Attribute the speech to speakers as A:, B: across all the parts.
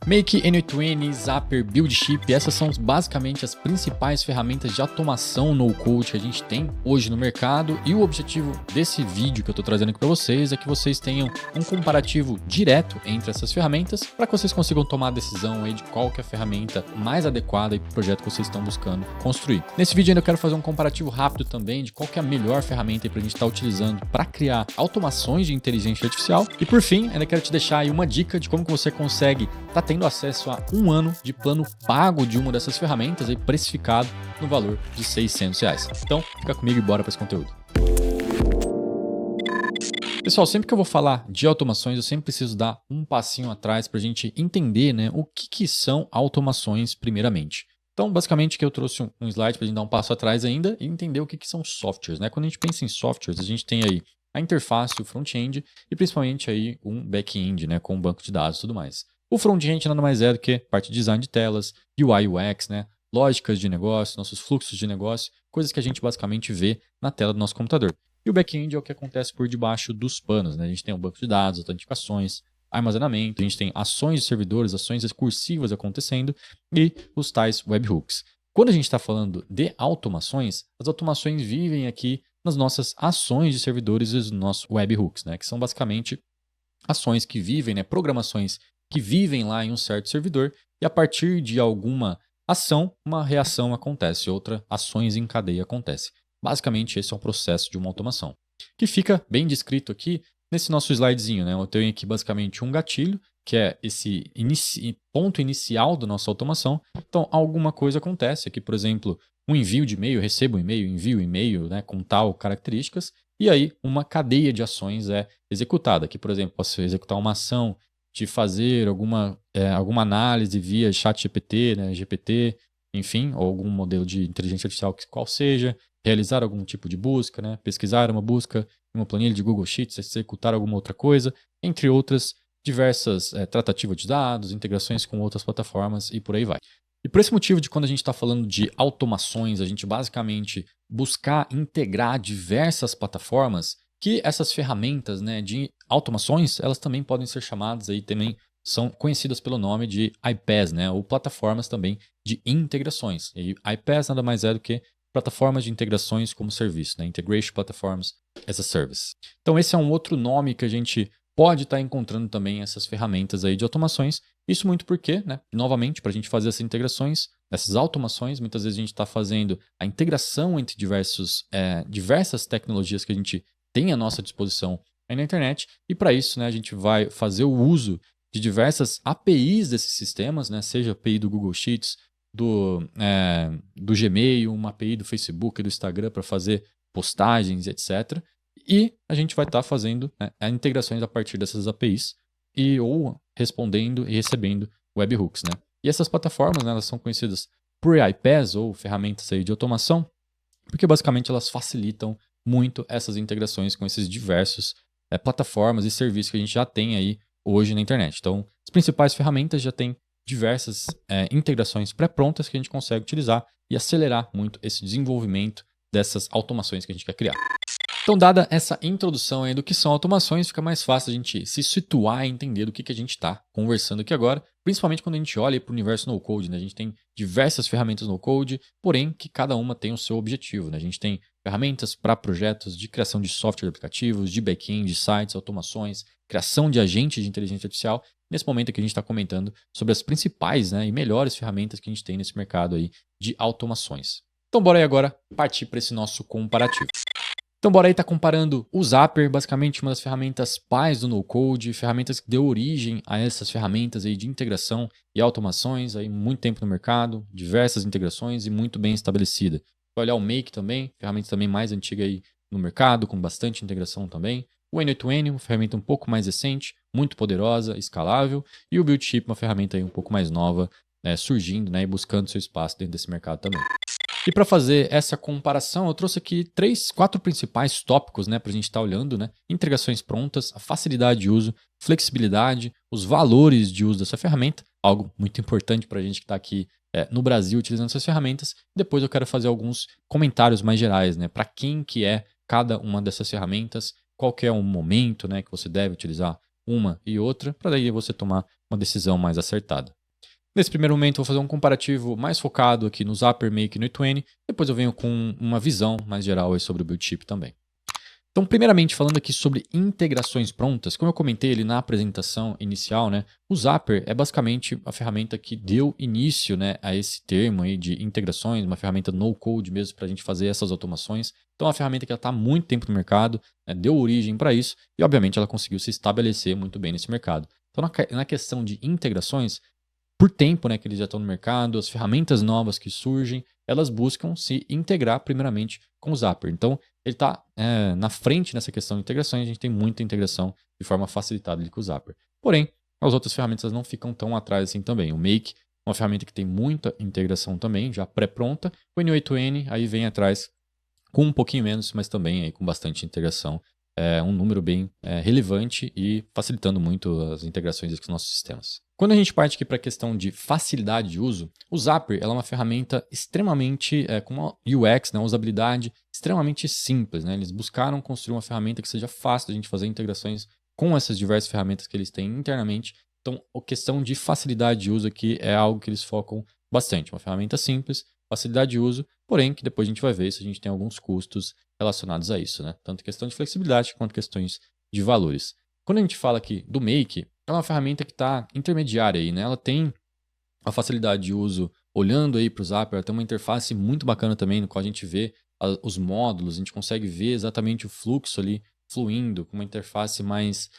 A: Make, N8N, Zapier, Buildship, essas são basicamente as principais ferramentas de automação no-code que a gente tem hoje no mercado, e o objetivo desse vídeo que eu estou trazendo aqui para vocês é que vocês tenham um comparativo direto entre essas ferramentas para que vocês consigam tomar a decisão aí de qual que é a ferramenta mais adequada para o projeto que vocês estão buscando construir. Nesse vídeo ainda eu quero fazer um comparativo rápido também de qual que é a melhor ferramenta para a gente estar utilizando para criar automações de inteligência artificial, e por fim ainda quero te deixar aí uma dica de como que você consegue estar tendo acesso a 1 ano de plano pago de uma dessas ferramentas, aí precificado no valor de R$600. Então, fica comigo e bora para esse conteúdo. Pessoal, sempre que eu vou falar de automações, eu sempre preciso dar um passinho atrás para a gente entender, né, o que são automações primeiramente. Então, basicamente, que eu trouxe um slide para a gente dar um passo atrás ainda e entender o que são softwares, né? Quando a gente pensa em softwares, a gente tem aí a interface, o front-end e principalmente aí um back-end, né, com um banco de dados e tudo mais. O front-end nada mais é do que parte de design de telas, UI UX, né? Lógicas de negócio, nossos fluxos de negócio, coisas que a gente basicamente vê na tela do nosso computador. E o back-end é o que acontece por debaixo dos panos, né? A gente tem um banco de dados, autenticações, armazenamento, a gente tem ações de servidores, ações recursivas acontecendo e os tais webhooks. Quando a gente está falando de automações, as automações vivem aqui nas nossas ações de servidores e os nossos webhooks, né? Que são basicamente ações que vivem, né? Programações que vivem lá em um certo servidor e a partir de alguma ação, uma reação acontece, outra ações em cadeia acontece. Basicamente, esse é um processo de uma automação, que fica bem descrito aqui nesse nosso slidezinho, né? Eu tenho aqui basicamente um gatilho, que é esse ponto inicial da nossa automação. Então, alguma coisa acontece aqui, por exemplo, um envio de e-mail, recebo um e-mail, envio e-mail, né, com tal características, e aí uma cadeia de ações é executada. Aqui, por exemplo, posso executar uma ação de fazer alguma análise via ChatGPT, né, GPT, enfim, ou algum modelo de inteligência artificial qual seja, realizar algum tipo de busca, né, pesquisar uma busca em uma planilha de Google Sheets, executar alguma outra coisa, entre outras diversas tratativas de dados, integrações com outras plataformas e por aí vai. E por esse motivo de quando a gente está falando de automações, a gente basicamente buscar integrar diversas plataformas, que essas ferramentas, né, de automações, elas também podem ser chamadas aí também, são conhecidas pelo nome de iPaaS, né, ou plataformas também de integrações. E iPaaS nada mais é do que plataformas de integrações como serviço, né, Integration Platforms as a Service. Então esse é um outro nome que a gente pode estar encontrando também essas ferramentas aí de automações. Isso muito porque, né, novamente, para a gente fazer essas integrações, essas automações, muitas vezes a gente está fazendo a integração entre diversas tecnologias que a gente tem à nossa disposição aí na internet, e para isso, né, a gente vai fazer o uso de diversas APIs desses sistemas, né, seja a API do Google Sheets, do Gmail, uma API do Facebook e do Instagram para fazer postagens, etc. E a gente vai estar fazendo, né, integrações a partir dessas APIs ou respondendo e recebendo webhooks, né? E essas plataformas, né, elas são conhecidas por iPaaS ou ferramentas aí de automação, porque basicamente elas facilitam muito essas integrações com esses diversos plataformas e serviços que a gente já tem aí hoje na internet. Então, as principais ferramentas já têm diversas integrações pré-prontas que a gente consegue utilizar e acelerar muito esse desenvolvimento dessas automações que a gente quer criar. Então, dada essa introdução aí do que são automações, fica mais fácil a gente se situar e entender do que a gente está conversando aqui agora, principalmente quando a gente olha para o universo no-code, né? A gente tem diversas ferramentas no-code, porém que cada uma tem o seu objetivo, né? A gente tem ferramentas para projetos de criação de software aplicativos, de back-end, de sites, automações, criação de agentes de inteligência artificial. Nesse momento aqui a gente está comentando sobre as principais, né, e melhores ferramentas que a gente tem nesse mercado aí de automações. Então, bora aí agora partir para esse nosso comparativo. Então, bora aí estar comparando o Zapier, basicamente uma das ferramentas pais do no-code, ferramentas que deu origem a essas ferramentas aí de integração e automações, aí muito tempo no mercado, diversas integrações e muito bem estabelecida. Vai olhar o Make também, ferramenta também mais antiga aí no mercado, com bastante integração também. O N8N, uma ferramenta um pouco mais recente, muito poderosa, escalável. E o Buildship, uma ferramenta aí um pouco mais nova, surgindo, né, e buscando seu espaço dentro desse mercado também. E para fazer essa comparação, eu trouxe aqui 4 principais tópicos, né, para a gente estar olhando, né? Integrações prontas, a facilidade de uso, flexibilidade, os valores de uso dessa ferramenta, algo muito importante para a gente que está aqui no Brasil utilizando essas ferramentas. Depois eu quero fazer alguns comentários mais gerais, né? Para quem que é cada uma dessas ferramentas, qual que é o momento, né, que você deve utilizar uma e outra, para daí você tomar uma decisão mais acertada. Nesse primeiro momento, eu vou fazer um comparativo mais focado aqui no Zapier, Make e no e20. Depois eu venho com uma visão mais geral aí sobre o build chip também. Então, primeiramente, falando aqui sobre integrações prontas, como eu comentei ali na apresentação inicial, né, o Zapier é basicamente a ferramenta que deu início, né, a esse termo aí de integrações, uma ferramenta no-code mesmo para a gente fazer essas automações. Então, é uma ferramenta que está há muito tempo no mercado, né, deu origem para isso e, obviamente, ela conseguiu se estabelecer muito bem nesse mercado. Então, na questão de integrações, por tempo, né, que eles já estão no mercado, as ferramentas novas que surgem, elas buscam se integrar primeiramente com o Zapier. Então, ele está na frente nessa questão de integrações, a gente tem muita integração de forma facilitada ali com o Zapier. Porém, as outras ferramentas não ficam tão atrás assim também. O Make é uma ferramenta que tem muita integração também, já pré-pronta. O N8N aí vem atrás com um pouquinho menos, mas também aí com bastante integração. É um número bem relevante e facilitando muito as integrações com os nossos sistemas. Quando a gente parte aqui para a questão de facilidade de uso, o Zapier ela é uma ferramenta extremamente, com uma UX, né, uma usabilidade extremamente simples. Né? Eles buscaram construir uma ferramenta que seja fácil de a gente fazer integrações com essas diversas ferramentas que eles têm internamente. Então, a questão de facilidade de uso aqui é algo que eles focam bastante. Uma ferramenta simples, facilidade de uso, porém que depois a gente vai ver se a gente tem alguns custos relacionados a isso, né? Tanto questão de flexibilidade quanto questões de valores. Quando a gente fala aqui do Make, é uma ferramenta que está intermediária aí, né? Ela tem a facilidade de uso, olhando aí para o Zapier, ela tem uma interface muito bacana também, no qual a gente vê os módulos, a gente consegue ver exatamente o fluxo ali fluindo, com uma interface mais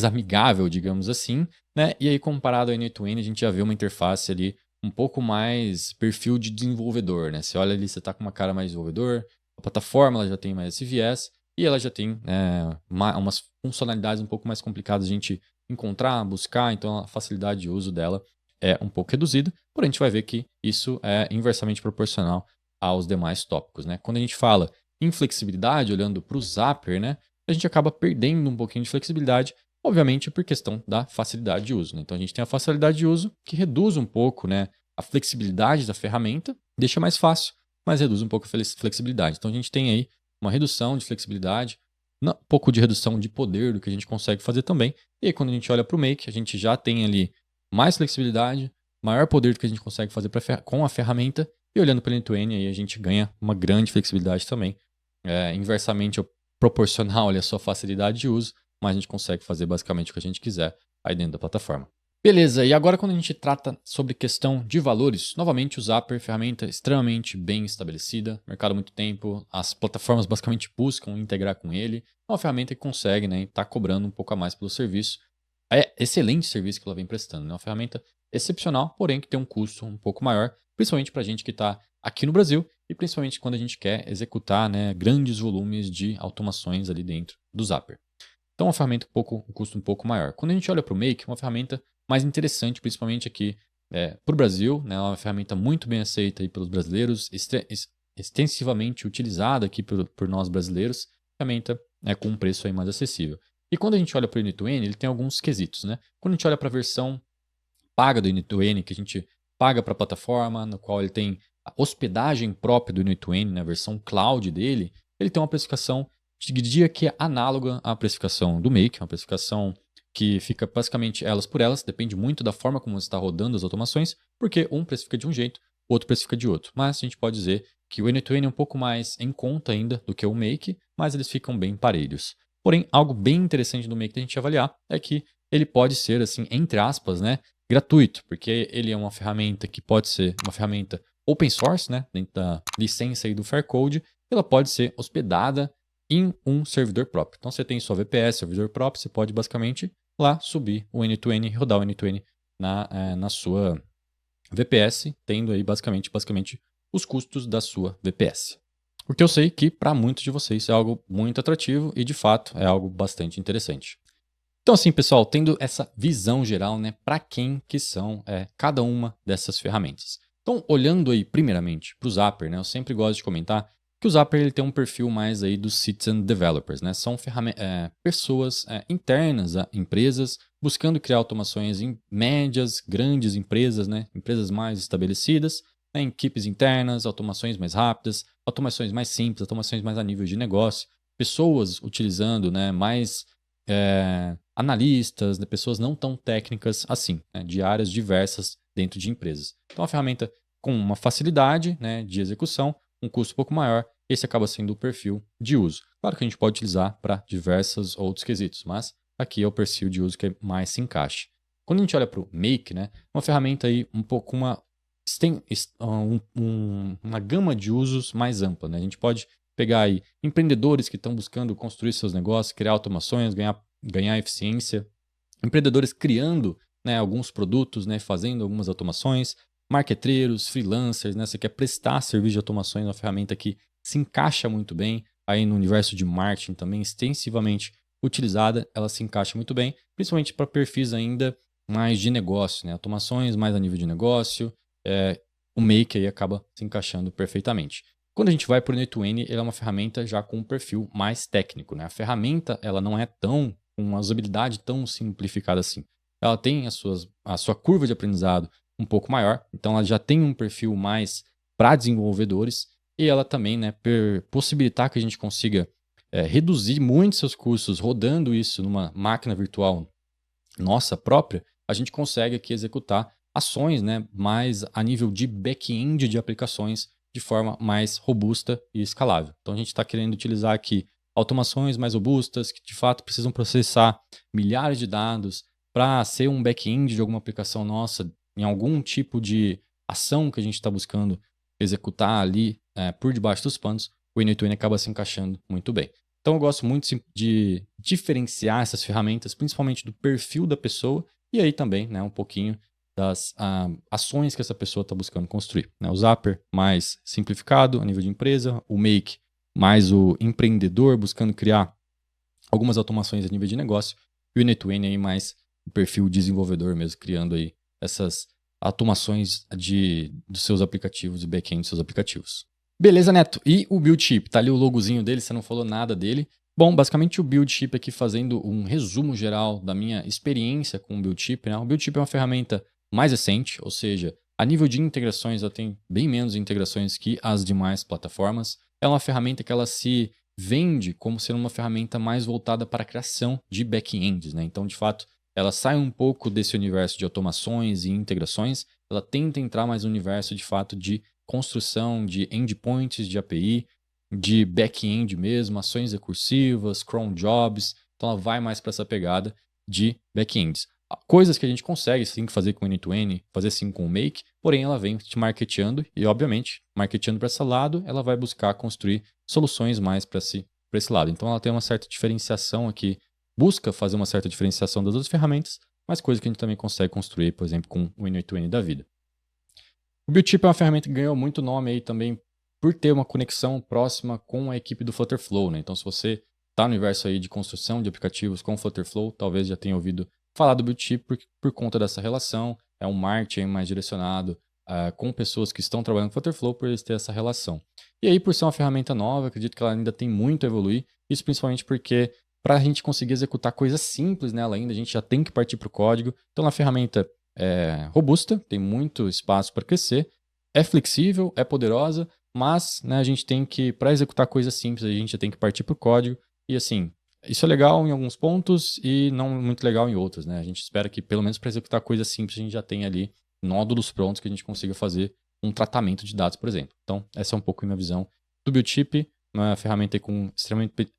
A: amigável, digamos assim, né? E aí comparado ao N8N, a gente já vê uma interface ali um pouco mais perfil de desenvolvedor, né? Você olha ali, você está com uma cara mais desenvolvedor, a plataforma ela já tem mais esse viés e ela já tem umas funcionalidades um pouco mais complicadas de a gente encontrar, buscar, então a facilidade de uso dela é um pouco reduzida, porém a gente vai ver que isso é inversamente proporcional aos demais tópicos. Né? Quando a gente fala em flexibilidade, olhando para o Zapier, né, a gente acaba perdendo um pouquinho de flexibilidade, obviamente por questão da facilidade de uso. Né? Então a gente tem a facilidade de uso que reduz um pouco, né, a flexibilidade da ferramenta, deixa mais fácil, mas reduz um pouco a flexibilidade. Então a gente tem aí uma redução de flexibilidade, um pouco de redução de poder do que a gente consegue fazer também. E aí quando a gente olha para o Make, a gente já tem ali mais flexibilidade, maior poder do que a gente consegue fazer com a ferramenta. E olhando para o N2N, aí a gente ganha uma grande flexibilidade também. Inversamente proporcional ali, à sua facilidade de uso, mas a gente consegue fazer basicamente o que a gente quiser aí dentro da plataforma. Beleza, e agora quando a gente trata sobre questão de valores, novamente o Zapier, ferramenta extremamente bem estabelecida, mercado há muito tempo, as plataformas basicamente buscam integrar com ele, é uma ferramenta que consegue, né, tá cobrando um pouco a mais pelo serviço. É excelente serviço que ela vem prestando, né, uma ferramenta excepcional, porém que tem um custo um pouco maior, principalmente para a gente que está aqui no Brasil e principalmente quando a gente quer executar, né, grandes volumes de automações ali dentro do Zapier. Então, uma ferramenta um custo um pouco maior. Quando a gente olha para o Make, é uma ferramenta mais interessante, principalmente aqui para o Brasil, né? É uma ferramenta muito bem aceita aí pelos brasileiros, extensivamente utilizada aqui por nós brasileiros, ferramenta com um preço aí mais acessível. E quando a gente olha para o N2N, ele tem alguns quesitos, né? Quando a gente olha para a versão paga do N2N, que a gente paga para a plataforma, no qual ele tem a hospedagem própria do N2N, na versão cloud dele, ele tem uma precificação, diria que é análoga à precificação do Make, uma precificação que fica basicamente elas por elas, depende muito da forma como você está rodando as automações, porque um precifica de um jeito, o outro precifica de outro. Mas a gente pode dizer que o N2N é um pouco mais em conta ainda do que o Make, mas eles ficam bem parelhos. Porém, algo bem interessante do Make da gente avaliar é que ele pode ser, assim, entre aspas, né, gratuito, porque ele é uma ferramenta que pode ser uma ferramenta open source, né, dentro da licença aí do Faircode, ela pode ser hospedada em um servidor próprio. Então você tem sua VPS, servidor próprio, você pode basicamente lá subir o N2N, rodar o N2N na sua VPS, tendo aí basicamente os custos da sua VPS. O que eu sei que para muitos de vocês é algo muito atrativo e de fato é algo bastante interessante. Então assim, pessoal, tendo essa visão geral, né, para quem que são cada uma dessas ferramentas. Então, olhando aí primeiramente para o Zapier, né, eu sempre gosto de comentar que o Zapier ele tem um perfil mais aí dos citizen developers, né? São pessoas internas a empresas buscando criar automações em médias, grandes empresas, né? Empresas mais estabelecidas, né? Em equipes internas, automações mais rápidas, automações mais simples, automações mais a nível de negócio, pessoas utilizando, né, mais analistas, né, pessoas não tão técnicas assim, né, de áreas diversas dentro de empresas. Então, a ferramenta com uma facilidade, né, de execução, um custo um pouco maior, esse acaba sendo o perfil de uso. Claro que a gente pode utilizar para diversos outros quesitos, mas aqui é o perfil de uso que mais se encaixa. Quando a gente olha para o Make, né, uma ferramenta aí um pouco tem uma gama de usos mais ampla. Né? A gente pode pegar aí empreendedores que estão buscando construir seus negócios, criar automações, ganhar eficiência, empreendedores criando, né, alguns produtos, né, fazendo algumas automações, marqueteiros, freelancers, né, você quer prestar serviço de automações, uma ferramenta que se encaixa muito bem aí no universo de marketing também, extensivamente utilizada, ela se encaixa muito bem, principalmente para perfis ainda mais de negócio, né, automações mais a nível de negócio, o Make aí acaba se encaixando perfeitamente. Quando a gente vai para o N2N, ele é uma ferramenta já com um perfil mais técnico. Né? A ferramenta ela não é com uma usabilidade tão simplificada assim. Ela tem a sua curva de aprendizado um pouco maior, então ela já tem um perfil mais para desenvolvedores e ela também, né, possibilitar que a gente consiga reduzir muito seus custos rodando isso numa máquina virtual nossa própria, a gente consegue aqui executar ações, né, mais a nível de back-end de aplicações de forma mais robusta e escalável. Então a gente está querendo utilizar aqui automações mais robustas que de fato precisam processar milhares de dados para ser um back-end de alguma aplicação nossa em algum tipo de ação que a gente está buscando executar ali por debaixo dos panos, o N8N acaba se encaixando muito bem. Então eu gosto muito de diferenciar essas ferramentas, principalmente do perfil da pessoa e aí também, né, um pouquinho das ações que essa pessoa está buscando construir. Né? O Zapper mais simplificado a nível de empresa, o Make mais o empreendedor buscando criar algumas automações a nível de negócio e o N2N aí mais o perfil desenvolvedor mesmo, criando aí essas automações dos seus aplicativos e back-end dos seus aplicativos. Beleza, Neto. E o Build Chip? Tá ali o logozinho dele, você não falou nada dele. Bom, basicamente o Build Chip aqui fazendo um resumo geral da minha experiência com o Build Chip. Né? O Build Chip é uma ferramenta mais recente, ou seja, a nível de integrações ela tem bem menos integrações que as demais plataformas. É uma ferramenta que ela se vende como sendo uma ferramenta mais voltada para a criação de back-ends. Né? Então, de fato, ela sai um pouco desse universo de automações e integrações, ela tenta entrar mais no universo, de fato, de construção de endpoints de API, de back-end mesmo, ações recursivas, cron jobs. Então ela vai mais para essa pegada de back-ends. Coisas que a gente consegue sim fazer com o N2N, fazer sim com o Make, porém ela vem te marketeando e, obviamente, marketeando para esse lado, ela vai buscar construir soluções mais para esse lado. Então ela tem uma certa diferenciação aqui, busca fazer uma certa diferenciação das outras ferramentas, mas coisa que a gente também consegue construir, por exemplo, com o N8N da vida. O Buildchip é uma ferramenta que ganhou muito nome aí também por ter uma conexão próxima com a equipe do Flutterflow. Né? Então, se você está no universo aí de construção de aplicativos com o Flutterflow, talvez já tenha ouvido falar do Buildchip por conta dessa relação. É um marketing mais direcionado com pessoas que estão trabalhando com Flutterflow por eles terem essa relação. E aí, por ser uma ferramenta nova, acredito que ela ainda tem muito a evoluir. Isso principalmente porque para a gente conseguir executar coisas simples nela ainda, a gente já tem que partir para o código. Então, é uma ferramenta robusta, tem muito espaço para crescer, é flexível, é poderosa, mas né, a gente tem que, para executar coisas simples, a gente já tem que partir para o código. E assim, isso é legal em alguns pontos e não muito legal em outros. Né? A gente espera que, pelo menos para executar coisas simples, a gente já tenha ali nódulos prontos que a gente consiga fazer um tratamento de dados, por exemplo. Então, essa é um pouco a minha visão do Buildchip, uma ferramenta com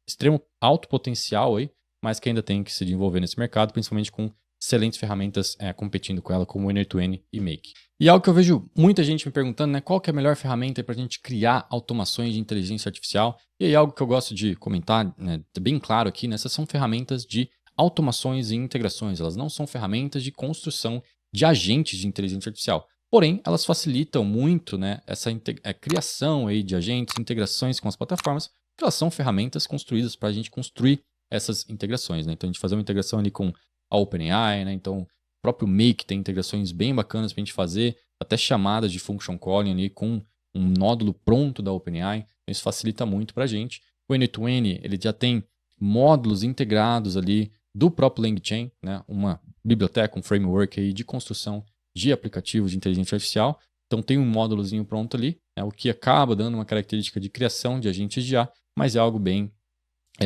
A: extremo alto potencial, aí, mas que ainda tem que se desenvolver nesse mercado, principalmente com excelentes ferramentas competindo com ela, como o N8N e Make. E algo que eu vejo muita gente me perguntando, né, qual que é a melhor ferramenta para a gente criar automações de inteligência artificial? E aí algo que eu gosto de comentar, né, bem claro aqui, né, essas são ferramentas de automações e integrações, elas não são ferramentas de construção de agentes de inteligência artificial. Porém, elas facilitam muito, né, essa criação aí de agentes, integrações com as plataformas, porque elas são ferramentas construídas para a gente construir essas integrações. Né? Então, a gente fazer uma integração ali com a OpenAI, né? Então o próprio Make tem integrações bem bacanas para a gente fazer, até chamadas de function calling ali com um nódulo pronto da OpenAI, então isso facilita muito para a gente. O N2N ele já tem módulos integrados ali do próprio LangChain, né? Uma biblioteca, um framework aí de construção de aplicativos de inteligência artificial, então tem um módulozinho pronto ali, né? O que acaba dando uma característica de criação de agentes de IA, mas é algo bem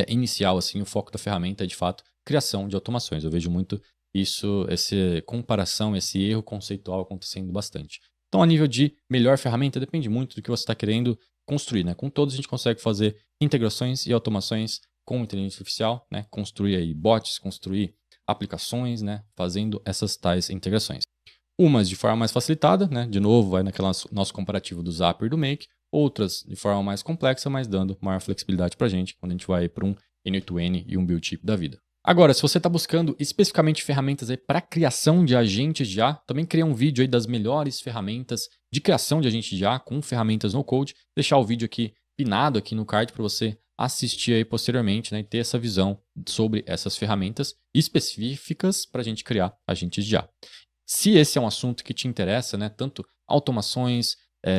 A: inicial, assim, o foco da ferramenta é de fato criação de automações. Eu vejo muito essa comparação, esse erro conceitual acontecendo bastante. Então, a nível de melhor ferramenta, depende muito do que você está querendo construir, né? Com todos a gente consegue fazer integrações e automações com inteligência artificial, né? Construir aí bots, construir aplicações, né? Fazendo essas tais integrações. Umas de forma mais facilitada, né? De novo, vai naquele nosso comparativo do Zapier e do Make. Outras de forma mais complexa, mas dando maior flexibilidade para a gente quando a gente vai para um N8N e um Build-Chip da vida. Agora, se você está buscando especificamente ferramentas para criação de agentes de IA, também criei um vídeo aí das melhores ferramentas de criação de agentes de IA com ferramentas no code. Deixar o vídeo aqui pinado aqui no card para você assistir aí posteriormente, né, e ter essa visão sobre essas ferramentas específicas para a gente criar agentes de IA. Se esse é um assunto que te interessa, né, tanto automações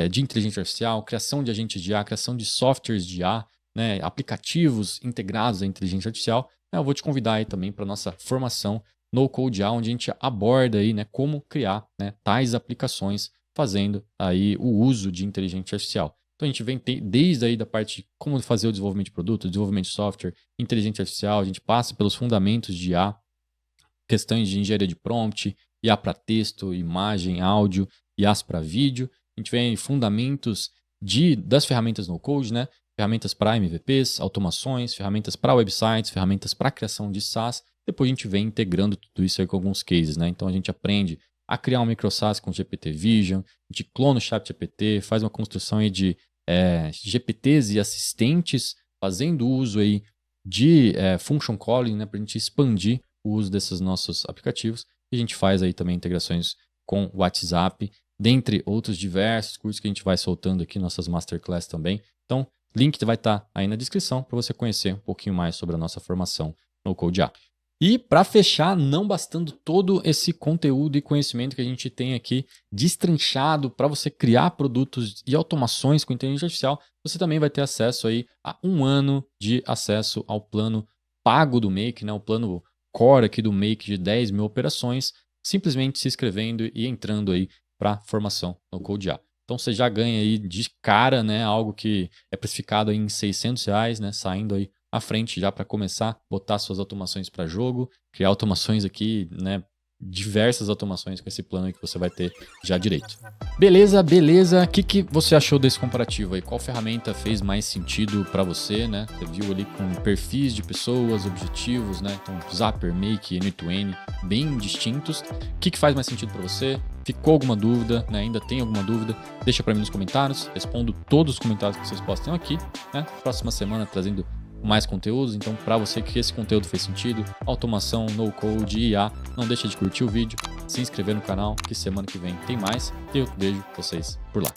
A: de inteligência artificial, criação de agentes de IA, criação de softwares de IA, né, aplicativos integrados à inteligência artificial, eu vou te convidar aí também para a nossa formação No Code IA, onde a gente aborda aí, né, como criar, né, tais aplicações fazendo aí o uso de inteligência artificial. Então a gente vem desde aí da parte de como fazer o desenvolvimento de produto, desenvolvimento de software, inteligência artificial, a gente passa pelos fundamentos de IA, questões de engenharia de prompt, IA para texto, imagem, áudio, IAs para vídeo. A gente vem em fundamentos das ferramentas no code, né? Ferramentas para MVPs, automações, ferramentas para websites, ferramentas para criação de SaaS. Depois a gente vem integrando tudo isso aí com alguns cases, né? Então a gente aprende a criar um micro-SaaS com GPT Vision, a gente clona o ChatGPT, faz uma construção aí de GPTs e assistentes, fazendo uso aí de function calling, né? Para a gente expandir o uso desses nossos aplicativos. E a gente faz aí também integrações com WhatsApp, dentre outros diversos cursos que a gente vai soltando aqui, nossas masterclass também. Então, link vai estar aí na descrição para você conhecer um pouquinho mais sobre a nossa formação no Code IA. E para fechar, não bastando todo esse conteúdo e conhecimento que a gente tem aqui destrinchado para você criar produtos e automações com inteligência artificial, você também vai ter acesso aí a 1 ano de acesso ao plano pago do Make, né? O plano core aqui do Make de 10 mil operações, simplesmente se inscrevendo e entrando aí para formação no Code IA. Então você já ganha aí de cara, né, algo que é precificado aí em R$600, né, saindo aí à frente já para começar a botar suas automações para jogo, criar automações aqui, né, diversas automações com esse plano aí que você vai ter já direito. Beleza? O que você achou desse comparativo aí? Qual ferramenta fez mais sentido para você, né? Você viu ali com perfis de pessoas, objetivos, né? Então, Zapier, Make, N8N, bem distintos. O que faz mais sentido para você? Ficou alguma dúvida, né? Ainda tem alguma dúvida? Deixa para mim nos comentários. Respondo todos os comentários que vocês postem aqui, né? Próxima semana trazendo mais conteúdos, então para você que esse conteúdo fez sentido, automação, no code, IA, não deixa de curtir o vídeo, se inscrever no canal, que semana que vem tem mais, e eu vejo vocês por lá.